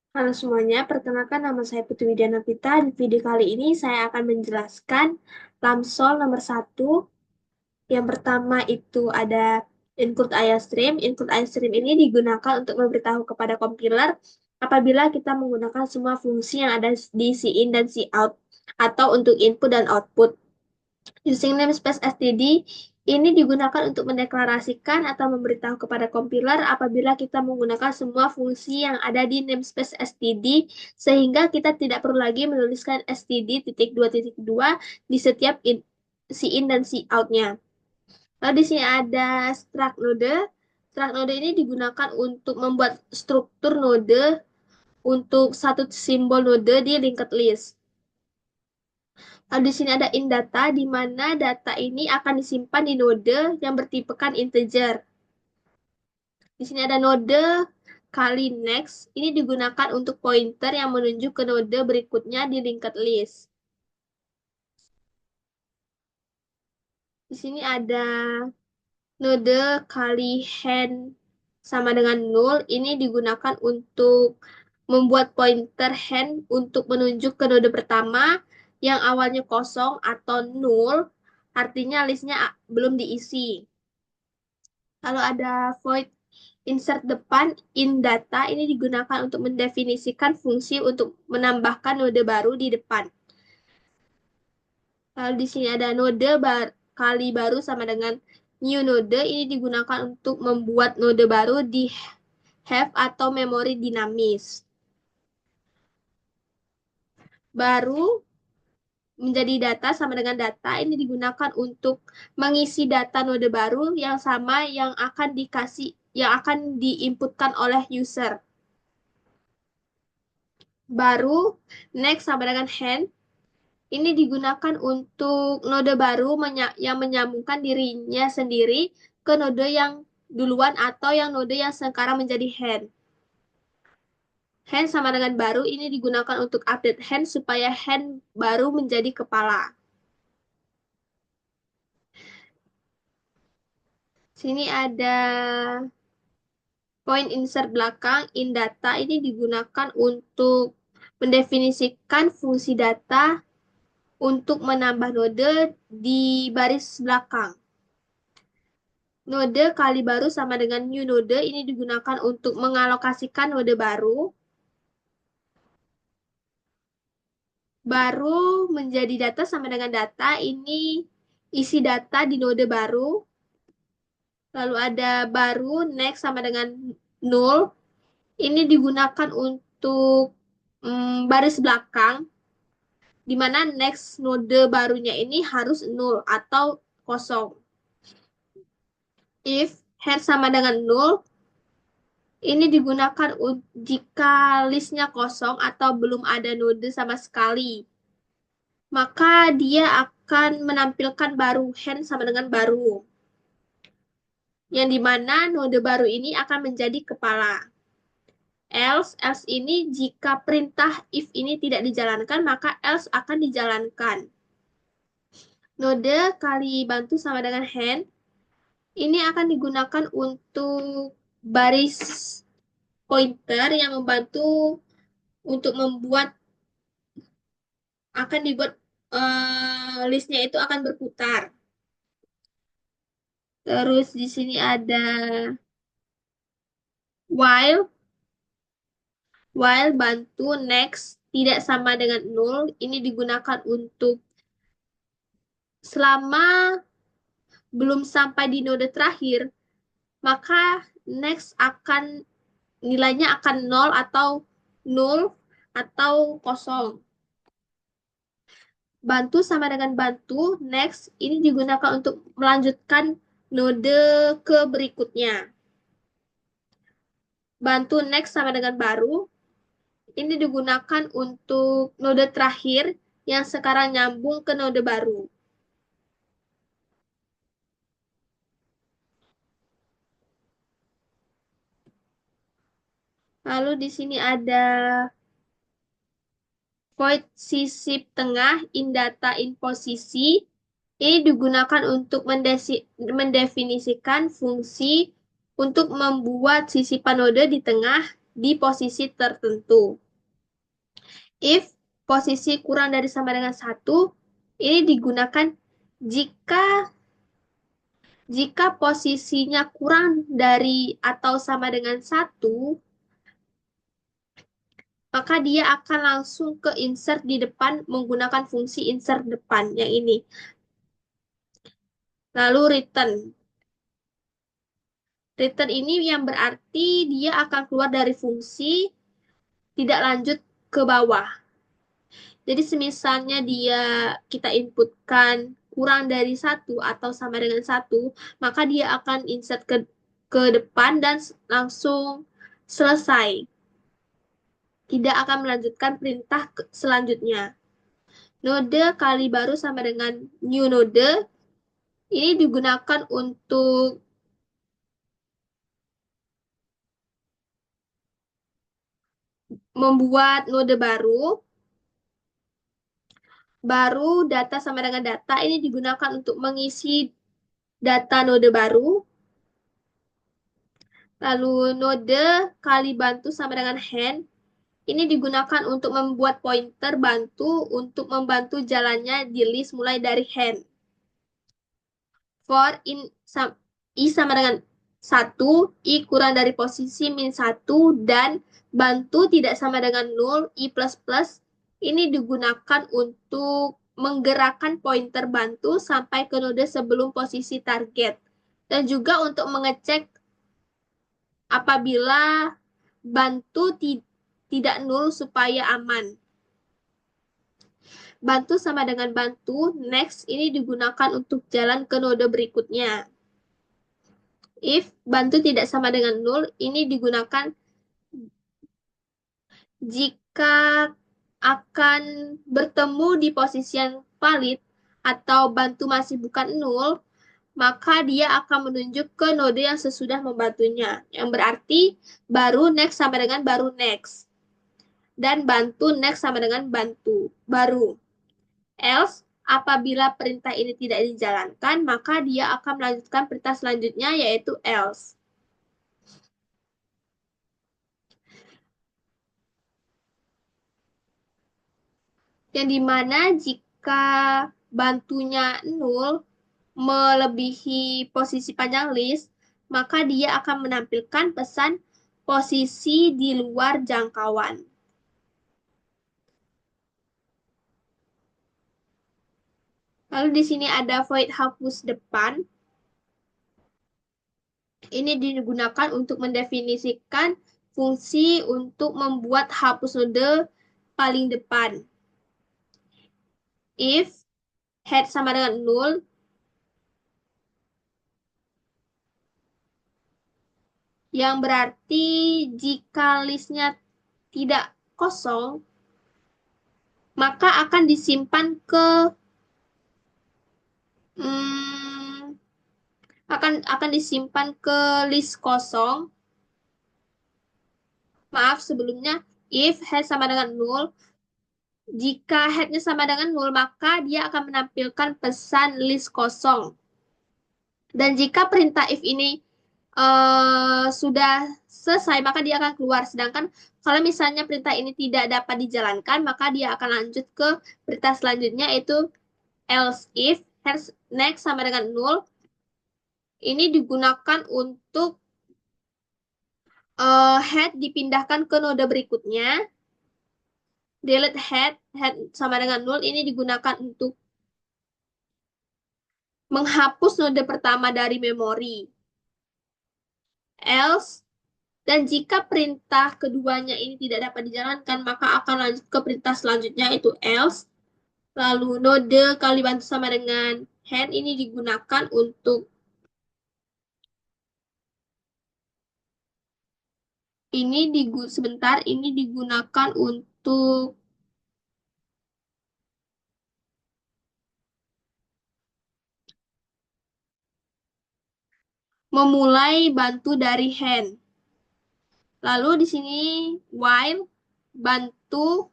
Halo semuanya, perkenalkan nama saya Putri Widiana Pita. Di video kali ini saya akan menjelaskan Lamsol nomor satu. Yang pertama itu ada include IOStream. Include IOStream ini digunakan untuk memberitahu kepada compiler apabila kita menggunakan semua fungsi yang ada di cin dan cout atau untuk input dan output. Using namespace std ini digunakan untuk mendeklarasikan atau memberitahu kepada compiler apabila kita menggunakan semua fungsi yang ada di namespace std sehingga kita tidak perlu lagi menuliskan std.2.2 di setiap cin dan cout-nya. Lalu di sini ada struct node. Struct node ini digunakan untuk membuat struktur node untuk satu simbol node di linked list. Lalu di sini ada indata, di mana data ini akan disimpan di node yang bertipekan integer. Di sini ada node kali next, ini digunakan untuk pointer yang menunjuk ke node berikutnya di linked list. Di sini ada node kali hand sama dengan null, ini digunakan untuk membuat pointer hand untuk menunjuk ke node pertama yang awalnya kosong atau null, artinya listnya belum diisi. Lalu ada void insert depan in data, ini digunakan untuk mendefinisikan fungsi untuk menambahkan node baru di depan. Lalu di sini ada node kali baru sama dengan new node, ini digunakan untuk membuat node baru di have atau memori dinamis. Baru menjadi data sama dengan data, ini digunakan untuk mengisi data node baru yang sama yang akan dikasih, yang akan diinputkan oleh user. Baru next sama dengan hand, ini digunakan untuk node baru yang menyambungkan dirinya sendiri ke node yang duluan atau yang node yang sekarang menjadi hand. Hand sama dengan baru, ini digunakan untuk update hand supaya hand baru menjadi kepala. Sini ada point insert belakang, in data, ini digunakan untuk mendefinisikan fungsi data untuk menambah node di baris belakang. Node kali baru sama dengan new node, ini digunakan untuk mengalokasikan node baru. Baru menjadi data sama dengan data, ini isi data di node baru. Lalu ada baru, next sama dengan null. Ini digunakan untuk baris belakang, di mana next node barunya ini harus null atau kosong. If head sama dengan null, ini digunakan jika listnya kosong atau belum ada node sama sekali. Maka dia akan menampilkan baru, hand sama dengan baru. Yang dimana node baru ini akan menjadi kepala. Else ini jika perintah if ini tidak dijalankan, maka else akan dijalankan. Node kali bantu sama dengan hand, ini akan digunakan untuk baris pointer yang membantu untuk membuat, akan dibuat listnya itu akan berputar. Terus di sini ada while, bantu next tidak sama dengan null, ini digunakan untuk selama belum sampai di node terakhir, maka next akan nilainya akan nol atau null atau kosong. Bantu sama dengan bantu, next ini digunakan untuk melanjutkan node ke berikutnya. Bantu next sama dengan baru, ini digunakan untuk node terakhir yang sekarang nyambung ke node baru. Lalu di sini ada void sisip tengah in data in posisi. Ini digunakan untuk mendefinisikan fungsi untuk membuat sisipan node di tengah di posisi tertentu. If posisi kurang dari sama dengan 1, ini digunakan jika posisinya kurang dari atau sama dengan 1, maka dia akan langsung ke insert di depan menggunakan fungsi insert depan yang ini. Lalu return. Return ini yang berarti dia akan keluar dari fungsi tidak lanjut ke bawah. Jadi semisalnya kita inputkan kurang dari 1 atau sama dengan 1, maka dia akan insert ke depan dan langsung selesai. Tidak akan melanjutkan perintah selanjutnya. Node kali baru sama dengan new node. Ini digunakan untuk membuat node baru data sama dengan data. Ini digunakan untuk mengisi data node baru. Lalu node kali bantu sama dengan hand. Ini digunakan untuk membuat pointer bantu untuk membantu jalannya di list mulai dari hand. For I sama dengan 1, I kurang dari posisi min 1, dan bantu tidak sama dengan 0, I plus plus. Ini digunakan untuk menggerakkan pointer bantu sampai ke node sebelum posisi target. Dan juga untuk mengecek apabila bantu tidak 0 supaya aman. Bantu sama dengan bantu, next ini digunakan untuk jalan ke node berikutnya. If bantu tidak sama dengan 0, ini digunakan jika akan bertemu di posisi yang valid atau bantu masih bukan 0, maka dia akan menunjuk ke node yang sesudah membantunya. Yang berarti baru next sama dengan baru next. Dan bantu next sama dengan bantu baru. Else, apabila perintah ini tidak dijalankan, maka dia akan melanjutkan perintah selanjutnya, yaitu else. Yang dimana jika bantunya 0 melebihi posisi panjang list, maka dia akan menampilkan pesan posisi di luar jangkauan. Lalu di sini ada void hapus depan. Ini digunakan untuk mendefinisikan fungsi untuk membuat hapus node paling depan. If head sama dengan 0, yang berarti jika listnya tidak kosong, maka akan disimpan ke akan disimpan ke list kosong. Maaf sebelumnya, if head sama dengan 0, jika headnya sama dengan 0, maka dia akan menampilkan pesan list kosong. Dan jika perintah if ini sudah selesai, maka dia akan keluar. Sedangkan kalau misalnya perintah ini tidak dapat dijalankan, maka dia akan lanjut ke perintah selanjutnya, yaitu else if next sama dengan 0. Ini digunakan untuk head dipindahkan ke node berikutnya. Delete head sama dengan 0. Ini digunakan untuk menghapus node pertama dari memori. Else, dan jika perintah keduanya ini tidak dapat dijalankan, maka akan lanjut ke perintah selanjutnya, yaitu else. Lalu node kali bantu sama dengan hand ini digunakan untuk ini digunakan untuk memulai bantu dari hand. Lalu di sini while bantu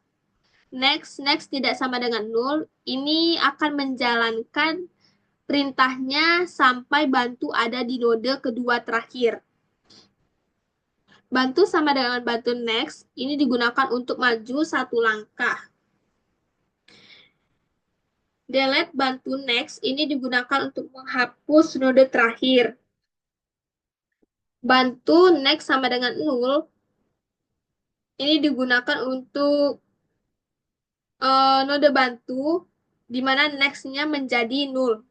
next tidak sama dengan 0, ini akan menjalankan perintahnya sampai bantu ada di node kedua terakhir. Bantu sama dengan bantu next, ini digunakan untuk maju satu langkah. Delete bantu next, ini digunakan untuk menghapus node terakhir. Bantu next sama dengan 0, ini digunakan untuk node bantu, di mana next-nya menjadi 0.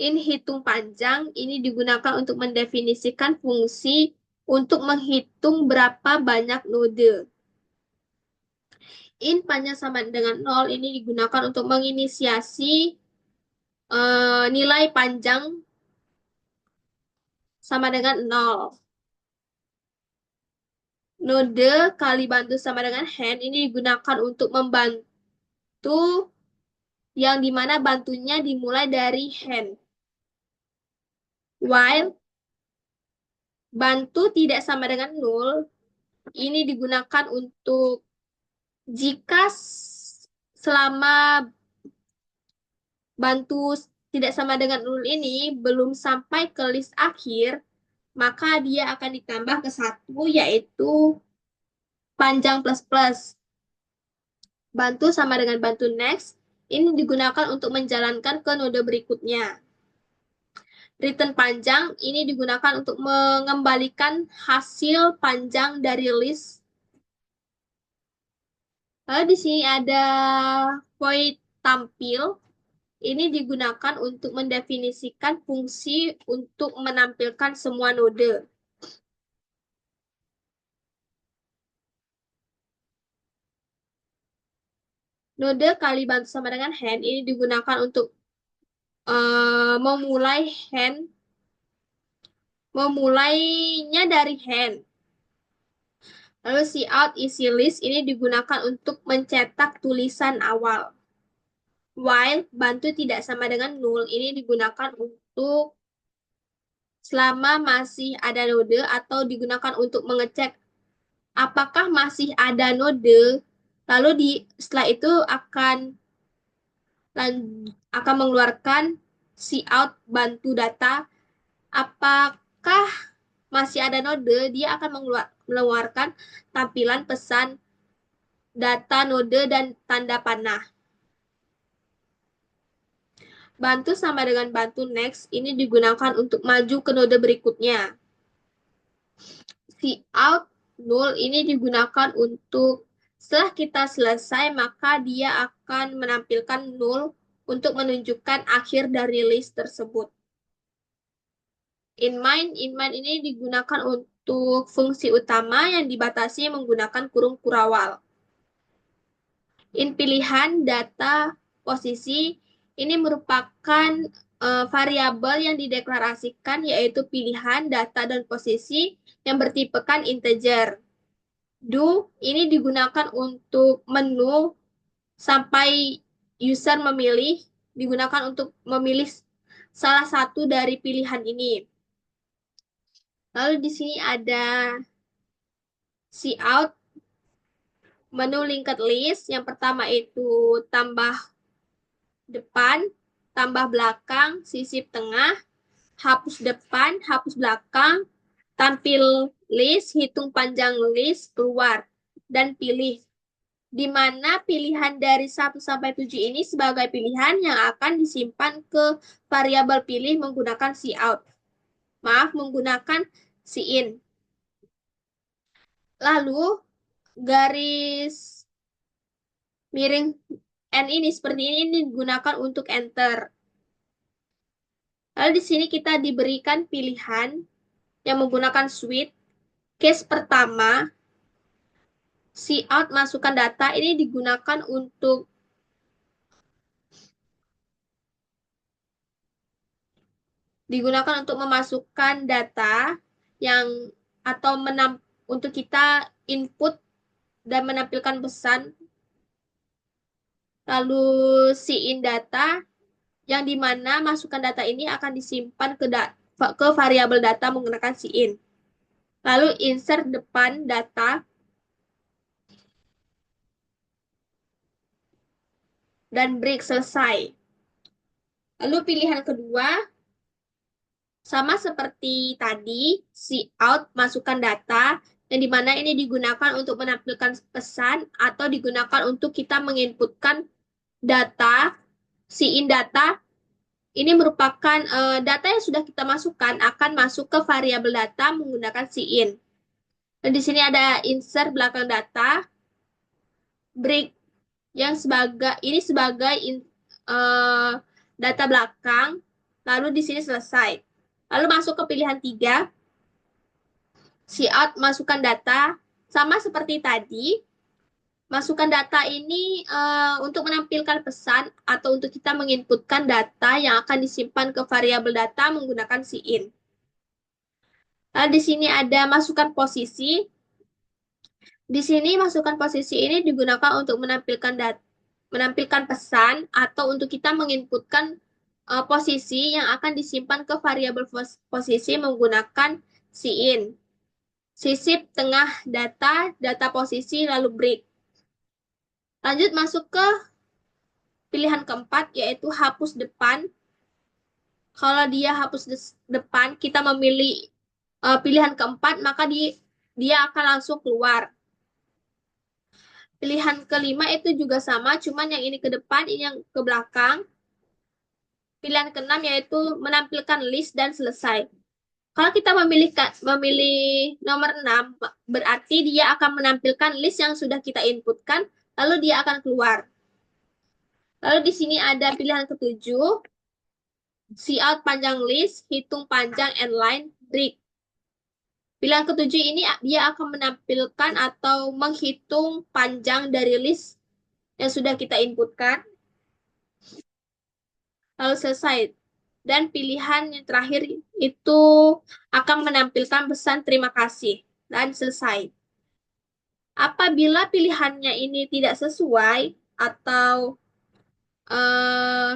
In hitung panjang, ini digunakan untuk mendefinisikan fungsi untuk menghitung berapa banyak node. In panjang sama dengan 0, ini digunakan untuk menginisiasi nilai panjang sama dengan 0. Node kali bantu sama dengan hand ini digunakan untuk membantu yang dimana bantunya dimulai dari hand. While bantu tidak sama dengan 0, ini digunakan untuk jika selama bantu tidak sama dengan 0 ini belum sampai ke list akhir, maka dia akan ditambah ke 1, yaitu panjang plus plus. Bantu sama dengan bantu next, ini digunakan untuk menjalankan ke node berikutnya. Return panjang ini digunakan untuk mengembalikan hasil panjang dari list. Lalu di sini ada void tampil. Ini digunakan untuk mendefinisikan fungsi untuk menampilkan semua node. Node kali bantu sama dengan hand ini digunakan untuk memulai hand, memulainya dari hand. Lalu cout isi list ini digunakan untuk mencetak tulisan awal. While bantu tidak sama dengan 0 ini digunakan untuk selama masih ada node atau digunakan untuk mengecek apakah masih ada node, lalu setelah itu akan mengeluarkan cout bantu data. Apakah masih ada node, dia akan mengeluarkan tampilan pesan data node dan tanda panah. Bantu sama dengan bantu next ini digunakan untuk maju ke node berikutnya. Cout 0 ini digunakan untuk setelah kita selesai, maka dia akan menampilkan 0 untuk menunjukkan akhir dari list tersebut. In-mind ini digunakan untuk fungsi utama yang dibatasi menggunakan kurung kurawal. In pilihan data posisi ini merupakan variabel yang dideklarasikan, yaitu pilihan data dan posisi yang bertipekan integer. Do ini digunakan untuk menu sampai user memilih, digunakan untuk memilih salah satu dari pilihan ini. Lalu di sini ada cout, menu linked list. Yang pertama itu tambah depan, tambah belakang, sisip tengah, hapus depan, hapus belakang, tampil list, hitung panjang list, keluar, dan pilih. Di mana pilihan dari 1 sampai 7 ini sebagai pilihan yang akan disimpan ke variabel pilih menggunakan cout. Maaf, menggunakan cin. Lalu garis miring N ini seperti ini digunakan untuk enter. Lalu di sini kita diberikan pilihan yang menggunakan switch. Case pertama, cout masukkan data ini digunakan untuk memasukkan data yang atau untuk kita input dan menampilkan pesan. Lalu in data yang dimana masukan data ini akan disimpan ke variabel data menggunakan in. Lalu insert depan data dan break selesai. Lalu pilihan kedua, Sama seperti tadi, out masukkan data, yang dimana ini digunakan untuk menampilkan pesan atau digunakan untuk kita menginputkan data, in data. Ini merupakan data yang sudah kita masukkan akan masuk ke variabel data menggunakan in. Dan di sini ada insert belakang data, break yang sebagai data belakang, lalu di sini selesai. Lalu masuk ke pilihan 3, out masukkan data, sama seperti tadi, masukkan data ini untuk menampilkan pesan atau untuk kita menginputkan data yang akan disimpan ke variabel data menggunakan in. Lalu di sini ada masukkan posisi. Di sini masukkan posisi ini digunakan untuk menampilkan pesan atau untuk kita menginputkan posisi yang akan disimpan ke variabel posisi menggunakan in. Sisip tengah data, data posisi, lalu break. Lanjut masuk ke pilihan keempat, yaitu hapus depan. Kalau dia hapus depan, kita memilih pilihan keempat, maka dia akan langsung keluar. Pilihan kelima itu juga sama, cuman yang ini ke depan, ini yang ke belakang. Pilihan keenam yaitu menampilkan list dan selesai. Kalau kita memilih nomor 6, berarti dia akan menampilkan list yang sudah kita inputkan, lalu dia akan keluar. Lalu di sini ada pilihan ketujuh, out panjang list, hitung panjang, and line, break. Pilihan ketujuh ini dia akan menampilkan atau menghitung panjang dari list yang sudah kita inputkan, lalu selesai. Dan pilihan yang terakhir itu akan menampilkan pesan terima kasih, dan selesai. Apabila pilihannya ini tidak sesuai atau eh,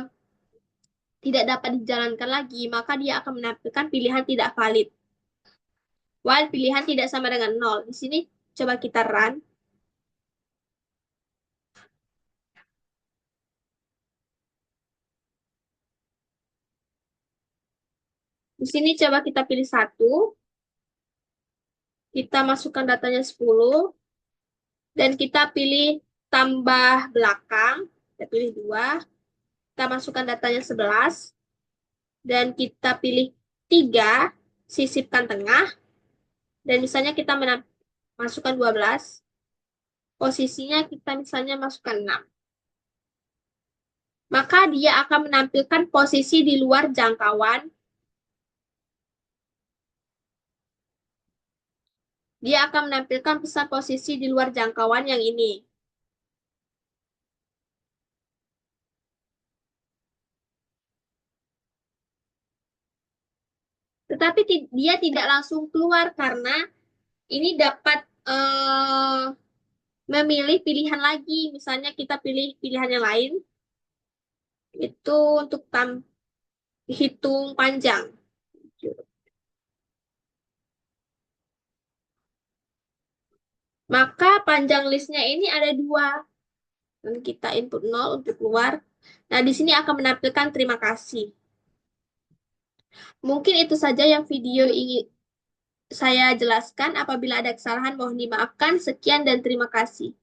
tidak dapat dijalankan lagi, maka dia akan menampilkan pilihan tidak valid. While pilihan tidak sama dengan 0. Di sini coba kita run. Di sini coba kita pilih 1. Kita masukkan datanya 10. Dan kita pilih tambah belakang. Kita pilih 2. Kita masukkan datanya 11. Dan kita pilih 3. Sisipkan tengah. Dan misalnya kita masukkan 12. Posisinya kita misalnya masukkan 6. Maka dia akan menampilkan posisi di luar jangkauan. Dia akan menampilkan pesan posisi di luar jangkauan yang ini. Tetapi dia tidak langsung keluar karena ini dapat memilih pilihan lagi. Misalnya kita pilih pilihan yang lain. Itu untuk hitung panjang. Maka panjang listnya ini ada 2. Dan kita input 0 untuk keluar. Nah, di sini akan menampilkan terima kasih. Mungkin itu saja yang video ingin saya jelaskan. Apabila ada kesalahan, mohon dimaafkan. Sekian dan terima kasih.